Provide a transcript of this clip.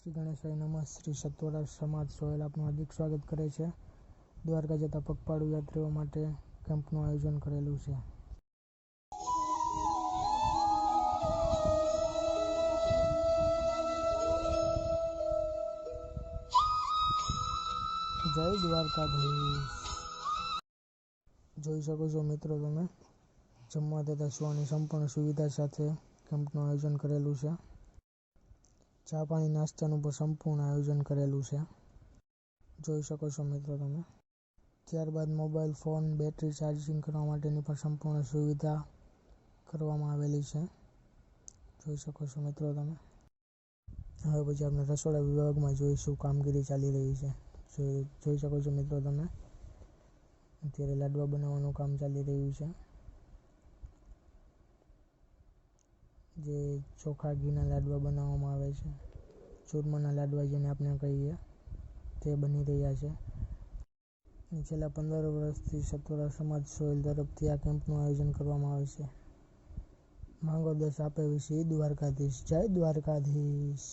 શ્રી ગણેશાય નમઃ. શ્રી સત્વરા સમાજ સોહેલ આપનું હાર્દિક સ્વાગત કરે છે. દ્વારકા જતા પગપાળુ યાત્રીઓ માટે કેમ્પનું આયોજન કરેલું છે. જય દ્વારકાધીશ. જોઈ શકો છો મિત્રો તમે, જમવા તથા સુવાની સંપૂર્ણ સુવિધા સાથે કેમ્પનું આયોજન કરેલું છે. ચા પાણી નાસ્તાનું પણ સંપૂર્ણ આયોજન કરેલું છે. જોઈ શકો છો મિત્રો તમે. ત્યારબાદ મોબાઈલ ફોન બેટરી ચાર્જિંગ કરવા માટેની પણ સંપૂર્ણ સુવિધા કરવામાં આવેલી છે. જોઈ શકો છો મિત્રો તમે. હવે પછી આપણે રસોડા વિભાગમાં જોઈશું કામગીરી ચાલી રહી છે. જોઈ શકો છો મિત્રો તમે, અત્યારે લાડવા બનાવવાનું કામ ચાલી રહ્યું છે. જે ચોખા ઘીના લાડવા બનાવવામાં આવે છે, ચૂરમાના લાડવા જેને આપણે કહીએ તે બની રહ્યા છે. છેલ્લા 15 વર્ષથી સત્વરા સમાજ સોહેલ તરફથી આ કેમ્પનું આયોજન કરવામાં આવે છે. માંગો દસ આપે વિશે દ્વારકાધીશ. જય દ્વારકાધીશ.